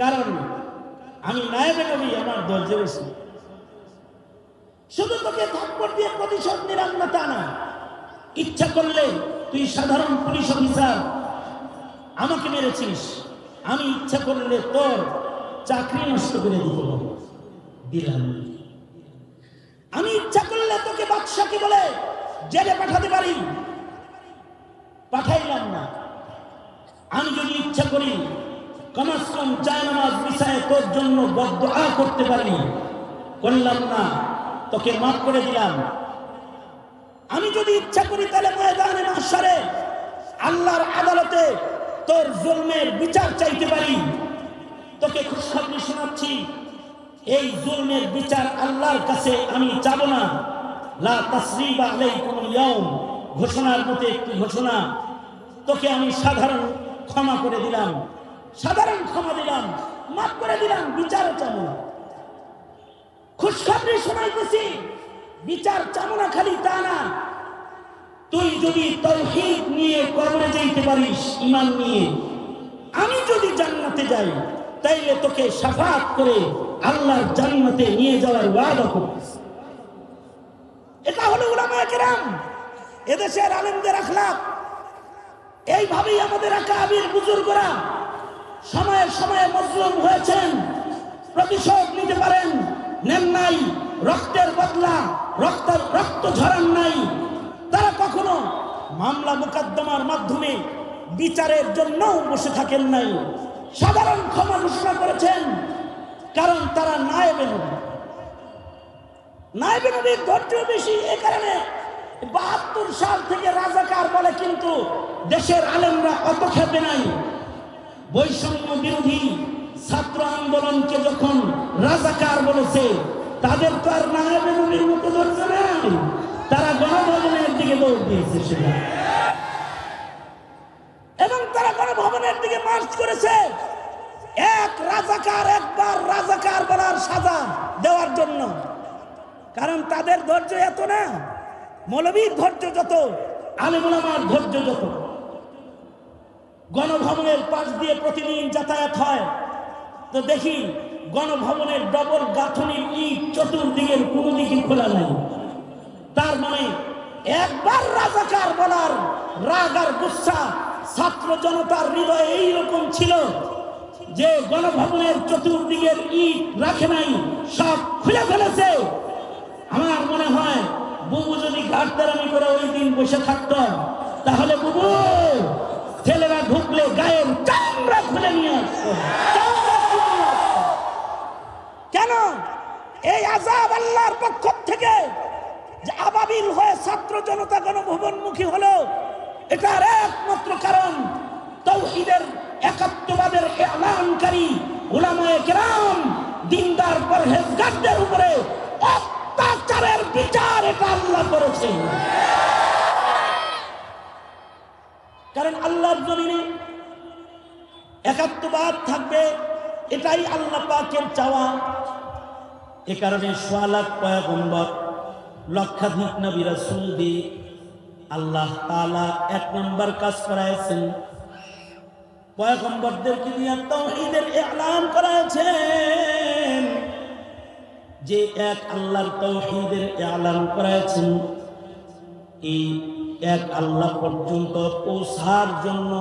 কারণ আমি নায়েবে নবী, আমার ধৈর্য বেশি। শুধু তোকে থাপ্পড় দিয়ে প্রতিশোধ নিলাম না তা না, ইচ্ছা করলে তুই সাধারণ পুলিশ অফিসার আমাকে মেরেছিস, আমি ইচ্ছা করলে তোর চাকরি নষ্ট করে দিলাম। আমি ইচ্ছা করলে তোকে বাদশাকে বলে জেলে পাঠাতে পারি, পাঠাইলাম না। আমি যদি ইচ্ছা করি কমাস কম জায়নামাজ বিছায় তোর জন্য বদদুআ করতে পারি, করলাম না, তোকে মাফ করে দিলাম। আমি যদি ইচ্ছা করি তাহলে ময়দানে মাহশারে আল্লাহর আদালতে তোর জুলমের বিচার চাইতে পারি, তোকে খুশখবরি শোনাচ্ছি, এই জুলমের বিচার আল্লাহর কাছে আমি চাবো না। লা তাসরিবা আলাইকুমুল ইয়াউম, ঘোষণার মতো একটি ঘোষণা, তোকে আমি সাধারণ ক্ষমা করে দিলাম, সাধারণ ক্ষমা দিলাম, মাফ করে দিলাম, বিচারও চাবো না। খুশখবরি শোনাইতেছি, বিচার চাবো না খালি তা না, তুই যদি তাওহীদ নিয়ে কবরে যাইতে পারিস, ঈমান নিয়ে, আমি যদি জান্নাতে যাই, তাইলে তোকে শাফাআত করে আল্লাহর জান্নাতে নিয়ে যাওয়ার ওয়াদা করতেছি। এটা হলো উলামায়ে কেরাম, এদেশের আলেমদের আখলাক। এইভাবেই আমাদের আকাবির বুজুর্গরা সময়ে সময়ে মজলুম হয়েছেন, প্রতিশোধ নিতে পারেন, নেন নাই, রক্তের বদলা, রক্ত ঝরান নাই। তারা কখনো মামলা মোকদ্দমার মাধ্যমে বিচারের জন্য বসে থাকেন নাই, সাধারণ ক্ষমা ঘোষণা করেছেন, কারণ তারা নায়েবে নবী। নায়েবে নবীর ধৈর্য বেশি, এই কারণে ৭২ সাল থেকে রাজাকার বলে, কিন্তু দেশের আলেমরা অত খেপে নাই। বৈষম্য বিরোধী ছাত্র আন্দোলনকে যখন রাজাকার বলেছে, তাদের তো আর নায়েবে নবীর মতো ধৈর্য নাই, তারা গণভবনের দিকে দৌড় দিয়েছে সেটা, এবং তারা গণভবনের দিকে মার্চ করেছে এক রাজাকার একবার রাজাকার বলার সাজা দেওয়ার জন্য। কারণ তাদের ধৈর্য এত না, মৌলবীর ধৈর্য যত, আলেম ওলামার ধৈর্য যত। গণভবনের পাশ দিয়ে প্রতিদিন যাতায়াত হয়, তো দেখি গণভবনের ডবল গাঁথনির ইট চতুর্দিকের কোনো দিকে খোলা নাই। তার মানে একবার রাজাকার বলার রাগ আর গুচ্ছা ছাত্র জনতার হৃদয়ে এইরকম ছিল যে গণভবনের চতুর্দিকের ইট রাখে নাই, সব খুলে ফেলেছে। আমার মনে হয় বুবু যদি ঘাটতারামি করে ওই দিন বসে থাকত, তাহলে বুবু ছেলেরা ঢুকলে গায়ের চামড়া খুলে নিয়ে আসতো। কেন এই আযাব আল্লাহর পক্ষ থেকে যে আবাবিল হয়ে ছাত্র জনতা গণভবনমুখী হলো, এটার একমাত্র কারণ তাওহীদের একাত্মবাদের এলানকারী উলামায়ে কেরাম, দিনদার পরহেজগারদের উপরে অত্যাচারের বিচার এটা আল্লাহ করেছেন। কারণ আল্লাহর জমিনে একাত্মবাদ থাকবে, এটাই আল্লাহ পাকের চাওয়া। এ কারণে সোয়া লাখ পয়গম্বর, লক্ষাধিক নবী রাসূল দিয়ে আল্লাহ তাআলা এক নম্বর কাজ করাইছেন, পয়গম্বরদেরকে দিয়ে তাওহীদের ইলান করাইছেন। যে এক আল্লাহর তাওহীদের ইলান করাইছেন, এই এক আল্লাহ পর্যন্ত পৌঁছার জন্য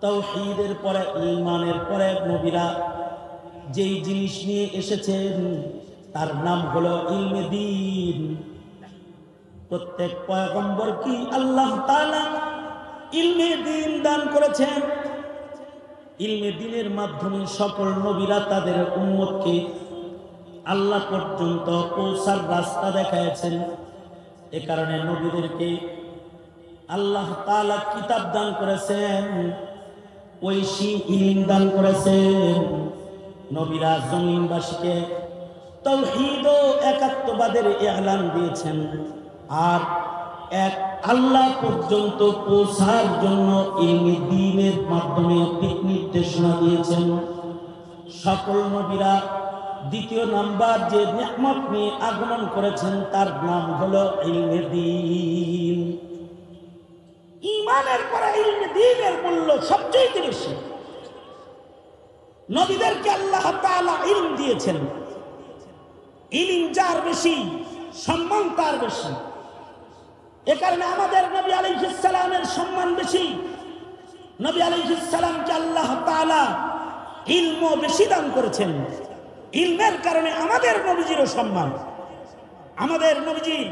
তাওহীদের পরে, ঈমানের পরে নবীরা যেই জিনিস নিয়ে এসেছেন তার নাম হলো ইলমে দ্বীন। প্রত্যেক পয়গম্বর কি আল্লাহ তাআলা ইলমে দ্বীন দান করেছেন। ইলমে দ্বীনের মাধ্যমে সকল নবীরা তাদের উম্মতকে আল্লাহ পর্যন্ত পৌঁছার রাস্তা দেখাইছেন। এ কারণে নবীদেরকে আল্লাহ তাআলা কিতাব দান করেছেন, ঐশী ইলম দান করেছেন। নবীরা জমিনবাসীকে তাওহীদ ও একাত্মবাদের ইলান দিয়েছেন, আর এক আল্লাহ পর্যন্ত পৌঁছার জন্য ইলমে দ্বীনের মাধ্যমে দিক নির্দেশনা দিয়েছেন। সকল নবীরা দ্বিতীয় নাম্বার যে নিয়ামত নিয়ে আগমন করেছেন তার নাম হলো ইলমে দ্বীন। ঈমানের পরে ইলমে দ্বীনের মূল্য সবচেয়ে বেশি। নবীদেরকে আল্লাহ তাআলা ইলম দিয়েছেন, ইলম যার বেশি সম্মান তার বেশি। এ কারণে আমাদের নবী আলাইহিস সালামের সম্মান বেশি। নবী আলাইহিস সালামকে আল্লাহ তাআলা ইলম বেশি দান করেছেন। ইলমের কারণে আমাদের নবীজিরও সম্মান। আমাদের নবীজির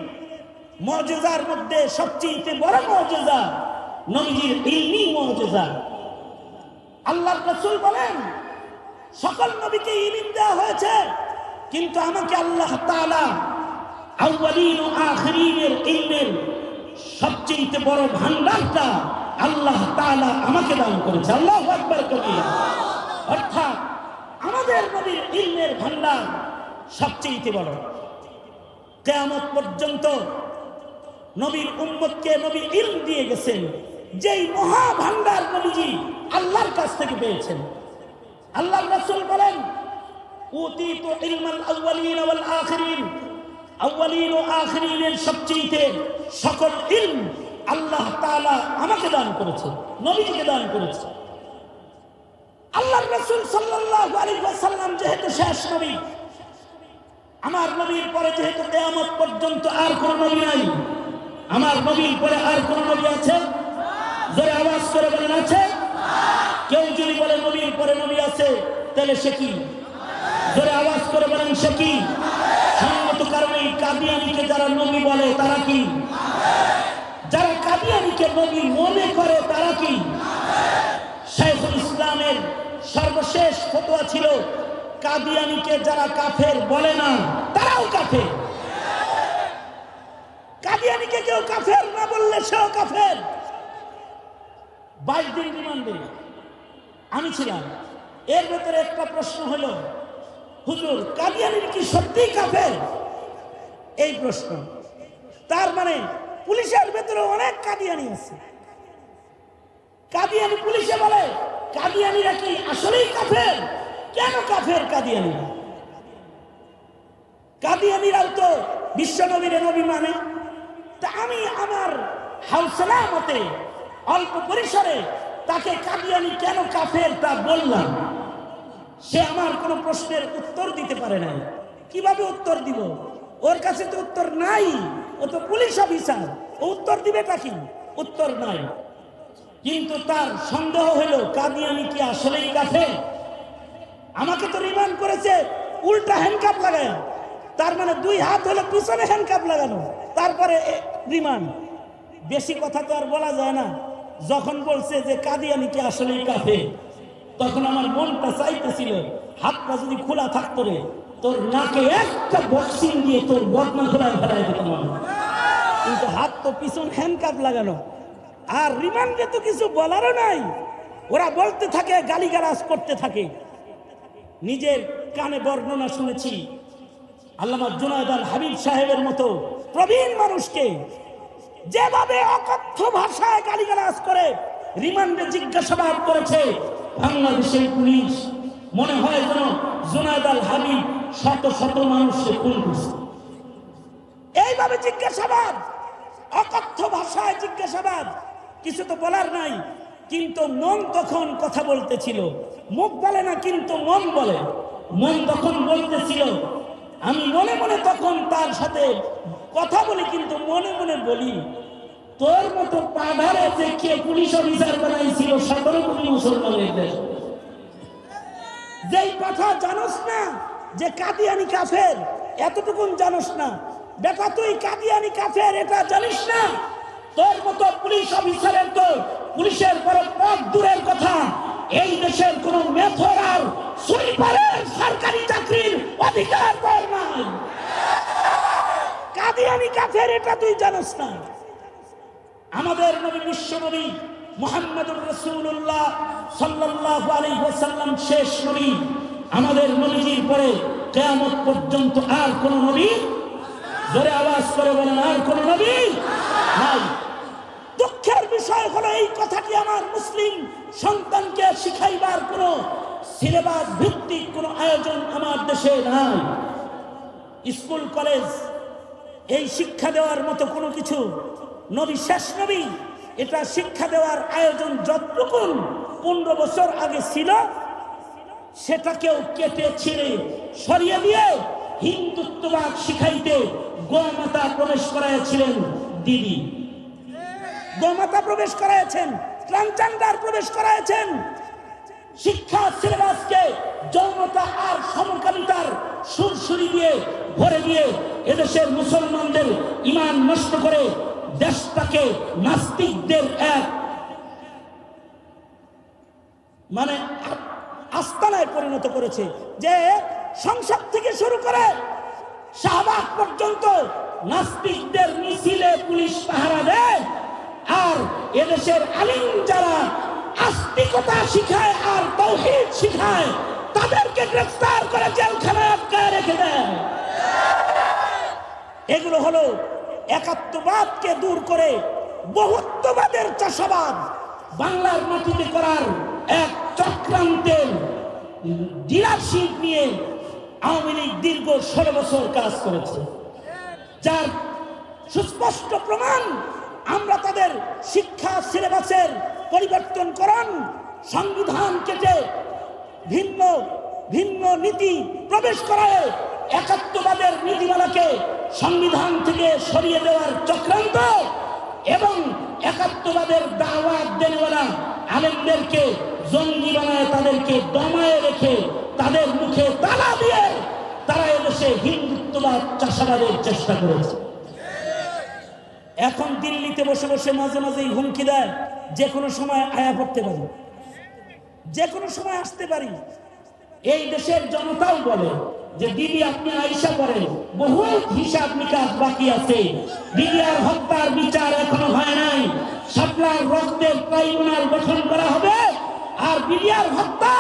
মুজিজার মধ্যে সবচেয়ে বড় মুজিজা নবীজির ইলমি মুজিজা। আল্লাহর রাসূল বলেন, সকল নবীকে ইলম দেওয়া হয়েছে, কিন্তু আমাকে আল্লাহ তাআলা আউয়ালিন ও আখিরিনের ইলমের সবচেয়ে বড় ভান্ডারটা আল্লাহ তাআলা আমাকে দান করেছে। আল্লাহু আকবার কবিরা। অর্থাৎ আমাদের নবীর ইলমের ভান্ডার সবচেয়ে বড়। কিয়ামত পর্যন্ত নবীর উম্মতকে নবী ইলম দিয়ে গেছেন, যেই মহা ভান্ডার নবীজি আল্লাহর কাছ থেকে পেয়েছেন। আল্লাহর রাসূল বলেন, উতীতু ইলমাল আউয়ালিন ওয়াল আখিরিন, আউয়ালিন ও আখিরিনের সবচেয়ে সকল ইলম আল্লাহ তাআলা আমাকে দান করেছে, নবীকে দান করেছে। আল্লাহর রাসূল সাল্লাল্লাহু আলাইহি ওয়াসাল্লাম যেহেতু শেষ নবী, আমার নবীর পরে যেহেতু কিয়ামত পর্যন্ত আর কোন নবী নাই, আমার নবীর পরে আর কোন নবী আছে? জোরে আওয়াজ করে বলেন আছে? কেউ যদি বলে নবীর পরে নবী আছে, তাহলে সে কি? জোরে আওয়াজ করে বলেন সে কি? সঙ্গত কারণে কাদিয়ানীকে যারা নবী বলে তারা কি? যারা কাদিয়ানীকে নবী মনে করে তারা কি? শাইখুল ইসলামের সর্বশেষ ফতোয়া ছিল, কাদিয়ানীকে যারা কাফের বলে না তারাও কাফের। কাদিয়ানীকে কেউ কাফের না বললে সেও কাফের। 22 দিন রিমান্ডে আমি ছিলাম। এর ভেতরে একটা প্রশ্ন হলো, হুজুর কাদিয়ানীর কি সত্যি কাফের? এই প্রশ্ন। তার মানে পুলিশের ভেতরে অনেক কাদিয়ানী আছে। কাদিয়ানী পুলিশে বলে কাদিয়ানীরা কি আসলেই কাফের? কেন কাফের কাদিয়ানীরা? কাদিয়ানীরাও তো বিশ্ব নবীর নবী মানে। তা আমি আমার হাউসলা মতে অল্প পরিসরে তাকে কাদিয়ানী কেন কাফের তা বললাম। সে আমার কোনো প্রশ্নের উত্তর দিতে পারে নাই। কিভাবে উত্তর দিব? ওর কাছে তো উত্তর নাই, ও তো পুলিশ অফিসার, ও উত্তর দিবেটা কি? উত্তর নাই। কিন্তু তার সন্দেহ হলো কাদিয়ানী কি আসলেই কাফের? আমাকে তো রিমান্ড করেছে উল্টা হ্যান্ডকাপ লাগায়, তার মানে 2 হাত হলো পিছনে হ্যান্ডকাপ লাগানো, তারপরে রিমান্ড। বেশি কথা তো আর বলা যায় না। যখন বলছে যে কাদিয়ানী কি আসলেই কাফের, তখন আমার মনটা চাইতেছিল হাতটা যদি খোলা থাকতো রে, তোর নাকে একটা বক্সিং দিয়ে তোর বদনা খোলা ফেলাই দিতাম। কিন্তু হাত তো পিছন হ্যান্ডকাপ লাগানো, আর রিমান্ডে তো কিছু বলারও নাই। ওরা বলতে থাকে, গালিগালাজ করতে থাকে। নিজের কানে বর্ণনা শুনেছি, আল্লামা জুনায়েদ আল হাবিব সাহেবের মতো প্রবীণ মানুষকে যেভাবে অকথ্য ভাষায় গালিগালাজ করে রিমান্ডে জিজ্ঞাসাবাদ করেছে বাংলাদেশের পুলিশ, মনে হয় যেন জুনায়েদ আল হাবিব শত শত মানুষকে খুন করছে। এইভাবে জিজ্ঞাসাবাদ, অকথ্য ভাষায় জিজ্ঞাসাবাদ, কিছু তো বলার নাই। কিন্তু মন তখন কথা বলতেছিল। মুখ বলে না, কিন্তু মন বলে। মন তখন বলতেছিল, আমি মনে মনে তখন তার সাথে কথা বলি, কিন্তু মনে মনে বলি, তোর মতো পাধারে যে কে পুলিশ অফিসার বানাইছিল 17 কোটি মুসলমানের দেশ, যেই কথা জানোস না যে কাদিয়ানী কাফের, এতটুকুন জানোস না বেটা, তুই কাদিয়ানী কাফের এটা জানিস না? তোর মতো পুলিশ অফিসারের তো পুলিশের বড় পদ দূরের কথা, এই দেশের কোন মেথর আর সুইপারের সরকারি চাকরির অধিকার তোর নাই। কাদিয়ানী কাফের এটা তুই জানোস না। আমাদের নবী বিশ্ব নবী মুহাম্মদুর রাসূলুল্লাহ সাল্লাল্লাহু আলাইহি ওয়াসাল্লাম শেষ নবী। আমাদের নবীজির পরে কিয়ামত পর্যন্ত আর কোন নবী, জোরে আওয়াজ করে বলেন, আর কোন নবী নাই। দুঃখের বিষয় হলো এই কথাটি আমার মুসলিম সন্তানকে শিখাইবার কোন সিলেবাস ভিত্তিক কোন আয়োজন আমার দেশে নাই। স্কুল কলেজ এই শিক্ষা দেওয়ার মতো কোনো কিছু, নবী শেষ নবী, এটা শিক্ষা দেওয়ার আয়োজন যতটুকু 15 বছর আগে ছিল, সেটাকেও কেটে ছিঁড়ে সরিয়ে দিয়ে হিন্দুত্ববাদ শিখাইতে গোমাতা প্রবেশ করাইছিলেন দিদি, গোমাতা প্রবেশ করাইছেন, ট্রান্সজেন্ডার প্রবেশ করাইছেন। শিক্ষা সিলেবাসকে যৌনতা আর সমকামিতার সুরসুরি দিয়ে ভরে দিয়ে এদেশের মুসলমানদের ঈমান নষ্ট করে দেশটাকে নাস্তিকদের এক মানে আস্তানায় পরিণত করেছে। যে সংসদ থেকে শুরু করে শাহবাগ পর্যন্ত নাস্তিকদের মিছিলে পুলিশ পাহারা দেয়, আর এদেশের আলিম যারা আস্তিকতা শিখায় আর তাওহীদ শিখায় তাদেরকে তাকে গ্রেফতার করে জেলখানায় আটকায় রেখে দেয়। এগুলো হলো একাত্মবাদকে দূর করে বহুত্ববাদের চাষাবাদ বাংলার মাটিতে করার এক চক্রান্তের ডিলারশিপ নিয়ে আওয়ামী লীগ দীর্ঘ 16 বছর কাজ করেছে, যার সুস্পষ্ট প্রমাণ আমরা তাদের শিক্ষা সিলেবাসের পরিবর্তনকরণ, সংবিধান কেটে ভিন্ন ভিন্ন নীতি প্রবেশ করায় একাত্মবাদের নীতিমালাকে সংবিধান থেকে সরিয়ে দেওয়ার চক্রান্ত এবং একাত্মবাদের দাওয়াত দেওয়ালা আলেমদেরকে জঙ্গি বানায় তাদেরকে দমায়ে রেখে তাদের মুখে তালা দিয়ে তারা এদেশে হিন্দুত্ববাদ চাষাবাদের চেষ্টা করেছে। এখন দিল্লিতে বসে বসে মাঝে মাঝেই হুমকি দেয় যে কোনো সময় আয়া পড়তে পারি, যে কোনো সময় আসতে পারি। এই দেশের জনতাও বলে যে দিদি আপনি আইসা করেন, বহু হিসাব নিকাশ বাকি আছে, বিডিআর হত্যার বিচার এখনো হয় নাই, শাপলার রক্তের ট্রাইব্যুনাল গঠন করা হবে, আর বিডিআর হত্যা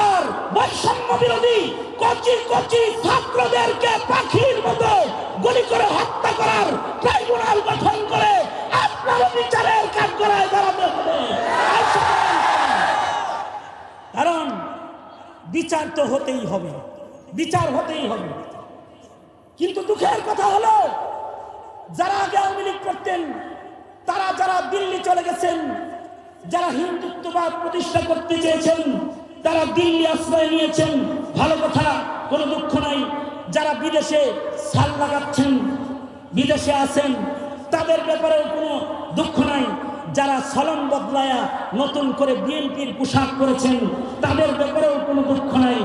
আর বৈষম্য বিরোধী কচি কচি ছাত্রদেরকে পাখির মতো গুলি করে হত্যা করার ট্রাইব্যুনাল গঠন করে আপনারও বিচারের কাঠগড়ায় দাঁড়াতে হবে। কারণ বিচার তো হতেই হবে, বিচার হতেই হবে। কিন্তু দুঃখের কথা হলো যারা আগে আওয়ামী লীগ করতেন তারা যারা দিল্লি চলে গেছেন, যারা হিন্দুত্ববাদ প্রতিষ্ঠা করতে চেয়েছেন তারা দিল্লি আশ্রয় নিয়েছেন, ভালো কথা, কোনো দুঃখ নাই। যারা বিদেশে সাল লাগাচ্ছেন, বিদেশে আছেন, তাদের ব্যাপারেও কোনো দুঃখ নাই। যারা সলম বদলায়া নতুন করে বিএনপির পোশাক করেছেন তাদের ব্যাপারেও কোনো দুঃখ নাই।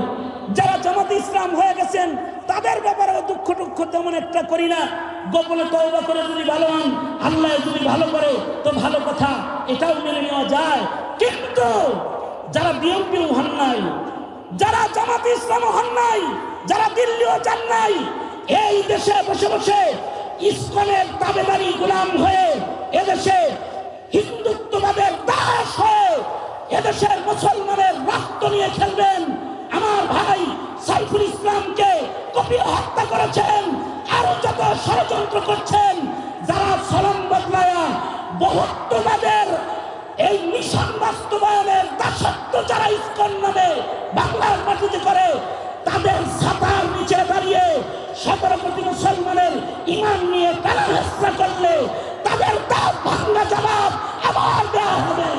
যারা জামাতে ইসলাম হয়ে গেছেন তাদের ব্যাপারেও দুঃখ তেমন একটা করি না। গোপনে তওবা করে যদি ভালো হন, আল্লাহ যদি ভালো করে তো ভালো কথা, এটাও মেনে নেওয়া যায়। কিন্তু যারা বিএনপিও হন নাই, যারা জামাতে ইসলামও হন নাই, যারা দিল্লিও যান নাই, এই দেশে বসে বসে ইসকনের তাবেদারি গোলাম হয়ে এদেশে হিন্দুত্ববাদের দাস হয়ে এদেশের মুসলমানের রক্ত নিয়ে খেলবেন। আমার ভাই সাইফুল ইসলামকে কপিয়ে হত্যা করেছেন, আরো যত ষড়যন্ত্র করছেন, যারা সলম বদলায়া বহুত্ববাদের এই মিশন বাস্তবায়নের দাসত্ব যারা ইসকন নামে বাংলার মাটিতে করে, তাদের ছাতার নিচে দাঁড়িয়ে 17 কোটি মুসলমানের ইমান নিয়ে কালাহেসা করলে তাদের দাঁত ভাঙা জবাব আবার দেওয়া হবে।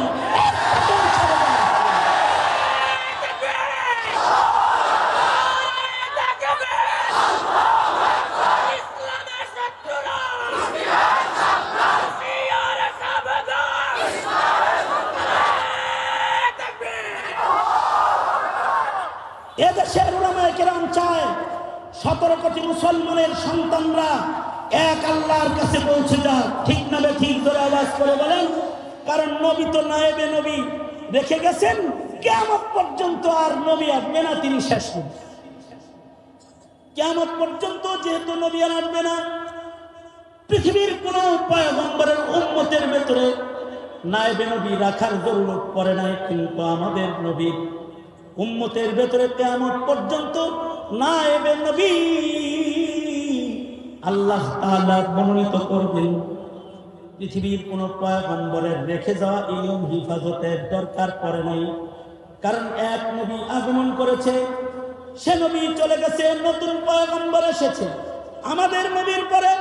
এদেশের উলামায়ে কেরাম চায় 17 কোটি মুসলমানের সন্তানরা এক আল্লাহর কাছে পৌঁছে যাক। ঠিক না ঠিক ধরে আওয়াজ করে বলেন। কারণ নবী তো নায়েবে নবী রেখে গেছেন, কিয়ামত পর্যন্ত আর নবী আসবে না, তিনি শেষ নবী। কিয়ামত পর্যন্ত যেহেতু নবী আর আসবে না, পৃথিবীর কোন পয়গম্বরের উম্মতের ভেতরে নায়েবে নবী রাখার জরুরত পড়ে নাই। কিন্তু আমাদের নবীর উম্মতের ভেতরে কিয়ামত পর্যন্ত নায়েবে নবী আল্লাহ তাআলা মনোনীত করবেন। পৃথিবীর কোন পয়গম্বরের রেখে যাওয়া ইলম হিফাজতের দরকার পড়ে নাই। কারণ এক নবী আগমন করেছে, সে নবী চলে গেছে, নতুন পয়গম্বর এসেছে। আমাদের নবীর পরে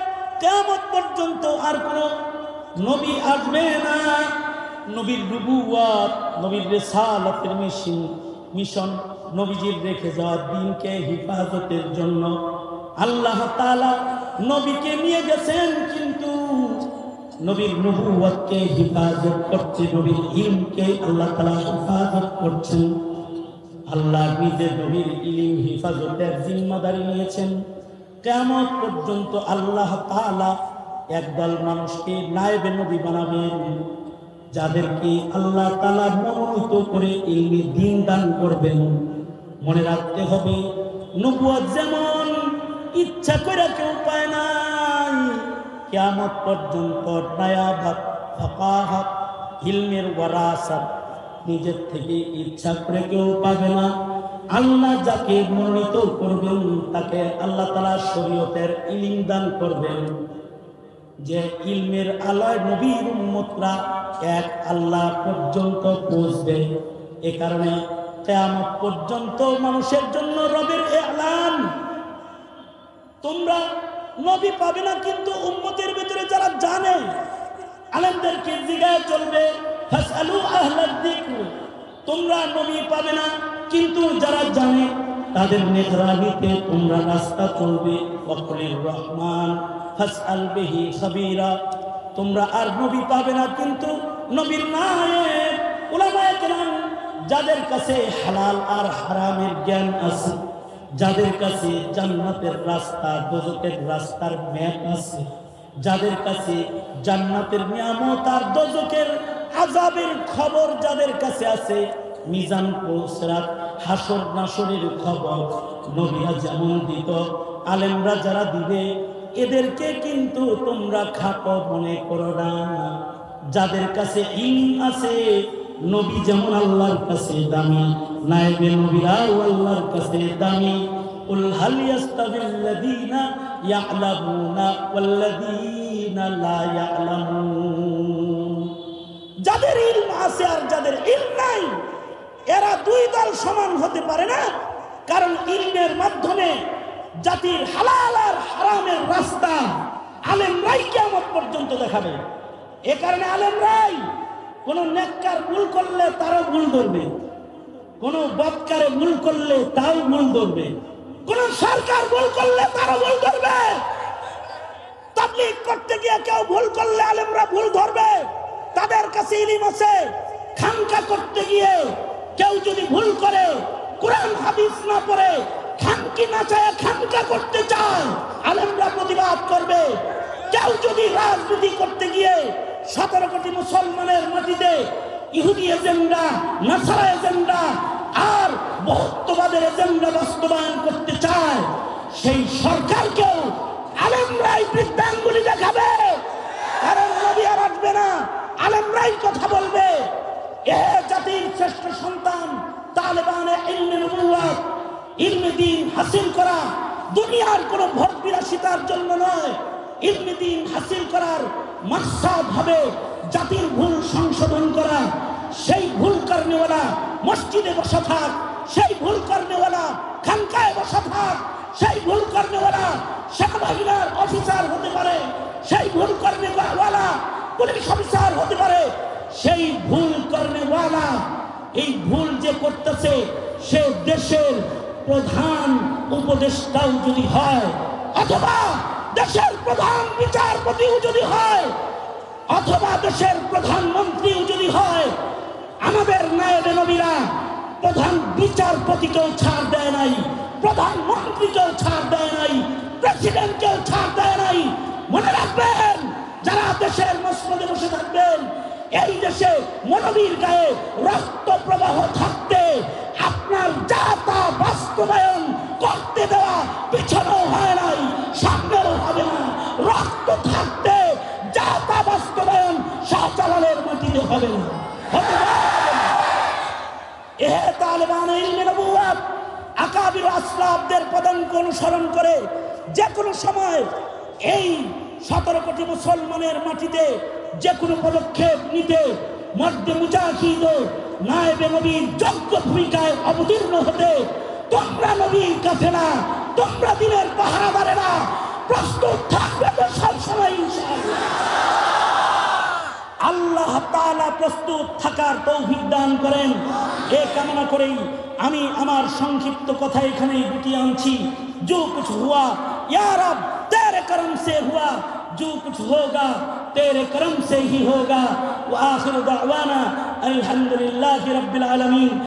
কিয়ামত পর্যন্ত আর কোন নবী আসবে না। নবীর নবুওয়াত, নবীর রিসালাতের মিশন, নবীজির রেখে যাওয়া দ্বীনকে হিফাজতের জন্য আল্লাহ তাআলা নবীকে নিয়ে গেছেন। কিন্তু নবীর নবুওয়াতকে হিফাজত করছে, নবীর ইলমকে আল্লাহ তাআলা হিফাজত করছেন। আল্লাহ নিজে নবীর ইলম হিফাজতের জিম্মাদারি নিয়েছেন। কিয়ামত পর্যন্ত আল্লাহ তাআলা একদল মানুষকে নায়েবে নবী বানাবেন, যাদেরকে আল্লাহ তাআলা মনোনীত করে ইলমি দ্বীন দান করবেন। মনে রাখতে হবে, নবুয়ত যেমন ইচ্ছা করে কেউ পায় নাই, কিয়ামত পর্যন্ত নায়াবাত, ফাকাহাত, ইলমের ওয়ারাসাত নিজের থেকে ইচ্ছা করে কেউ পাবে না। আল্লাহ যাকে মনোনীত করবেন তাকে আল্লাহ তাআলা শরীয়তের ইলম দান করবেন, যে ইলমের আলোয় নবীর উম্মতরা এক আল্লাহ পর্যন্ত পৌঁছবে। এ কারণে কিয়ামত পর্যন্ত মানুষের জন্য রবের এলান, তোমরা নবী পাবে না, কিন্তু উম্মতের ভিতরে যারা জানে আলেমদেরকে জিজ্ঞাসা চলবে, ফাসআলু আহলাদ যিকর, তোমরা নবী পাবে না, কিন্তু যারা জানে তাদের নেতরানিতে তোমরা রাস্তা চলবে। ওয়াকুলির রহমান ফাসআল বিহি খাবীরা, তোমরা আর নবী পাবে না, কিন্তু নবীর নায়েব উলামায়ে কেরাম যাদের কাছে হালাল আর হারামের জ্ঞান আছে, যাদের কাছে জান্নাতের রাস্তা দোজখের রাস্তার ম্যাপ আছে, যাদের কাছে জান্নাতের নিয়ামত আর দোজখের আযাবের খবর যাদের কাছে আছে, মিজান সিরাত হাসর নাসরের খবর নবীরা যেমন দিত আলেমরা যারা দিবে, এদেরকে কিন্তু তোমরা খাটো মনে করো না। যাদের কাছে ইলম আছে, নবী যেমন আল্লাহর কাছে দামি, নায়েবে নবীরাও আল্লাহর কাছে দামি। কুল হাল ইয়াস্তাবিল্লাযীনা ইয়া'লামুনা ওয়াল্লাযীনা লা ইয়া'লামুন, যাদের ইলম আছে আর যাদের ইলম নাই, এরা দুই দল সমান হতে পারে না। কারণ ইলমের মাধ্যমে জাতির হালাল আর হারামের রাস্তা আলেমরাই কিয়ামত পর্যন্ত দেখাবে। এ কারণে আলেমরাই কোন নেককার ভুল করলে তারও ভুল ধরবে, কোন বদকারে ভুল করলে তাও ভুল ধরবে, কোন সরকার ভুল করলে তারও ভুল ধরবে। তাবলীগ করতে গিয়ে কেউ ভুল করলে আলেমরা ভুল ধরবে, তাদের কাছে ইলম আছে। খানকা করতে গিয়ে কেউ যদি ভুল করে, কোরআন হাদিস না পড়ে, খানকি না চায় খানকা করতে চায়, আলেমরা প্রতিবাদ করবে। কেউ যদি রাজনীতি করতে গিয়ে 17 কোটি মুসলমানের মাটিতে ইহুদি এজেন্ডা, নাসারা এজেন্ডা আর বহুত্ববাদের এজেন্ডা বাস্তবায়ন করতে চায়, সেই সরকারকেও আলেমরাই বৃদ্ধাঙ্গুলি দেখাবে। কারণ নবী আর আসবে না, আলেমরাই কথা বলবে। এ জাতির শ্রেষ্ঠ সন্তান তালেবানে ইলমে নবুওয়াত, ইলমে দ্বীন হাসিল করা দুনিয়ার কোন ভোগ বিলাসিতার জন্য নয়। ইলমে দ্বীন হাসিল করার মাকসাদ হবে জাতির ভুল সংশোধন করা। সেই ভুল কর্নেওয়ালা মসজিদে বসা থাক, সেই ভুল কর্নেওয়ালা খানকায় বসা থাক, সেই ভুল কর্নেওয়ালা সেনাবাহিনীর অফিসার হতে পারে, সেই ভুল কর্নেওয়ালা পুলিশ অফিসার হতে পারে। সেই ভুল কর্নেওয়ালা এই ভুল যে করতেছে, সে দেশের প্রধান উপদেষ্টাও যদি হয়, অথবা দেশের প্রধান বিচারপতিও যদি হয়, অথবা দেশের প্রধানমন্ত্রীও যদি হয়, আমাদের নায়েবে নবীরা প্রধান বিচারপতিকেও ছাড় দেয় নাই, প্রধানমন্ত্রীকেও ছাড় দেয় নাই, প্রেসিডেন্টকেও ছাড় দেয় নাই। মনে রাখবেন, যারা দেশের মসনদে বসে থাকবেন, এই দেশে মনবীর গায়ে রক্ত প্রবাহ থাকতে আপনার যা তা বাস্তবায়ন করতে দেওয়া পিছনেও হয় নাই, সামনেও হবে না। রক্ত থাকতে যা তা বাস্তবায়ন শাহজালালের মাটিতে হবে না, হবে না। এ তালেবান ইলমে নবুওয়াত আকাবির আসলাফদের পদাঙ্ক অনুসরণ করে যে কোনো সময় এই 17 কোটি মুসলমানের মাটিতে যে কোনো পদক্ষেপ নিতে মর্দে মুজাহিদ নায়েবে নবীর যোগ্য ভূমিকায় অবতীর্ণ হতে তোমরা নবীর কাফেলা, তোমরা দিনের পাহারাদারেরা প্রস্তুত থাকবে তো সবসময় ইনশাআল্লাহ। আল্লাহ তাআলা প্রস্তুত থাকার তৌফিক দান করেন, এ কামনা করেই আমি আমার সংক্ষিপ্ত কথা এখানেই গুটিয়ে আনছি। जो कुछ हुआ या रब तेरे करम से हुआ, जो कुछ होगा तेरे करम से ही होगा। व आखिर दावाना अल्हम्दुलिल्लाहि रब्बिल आलमीन।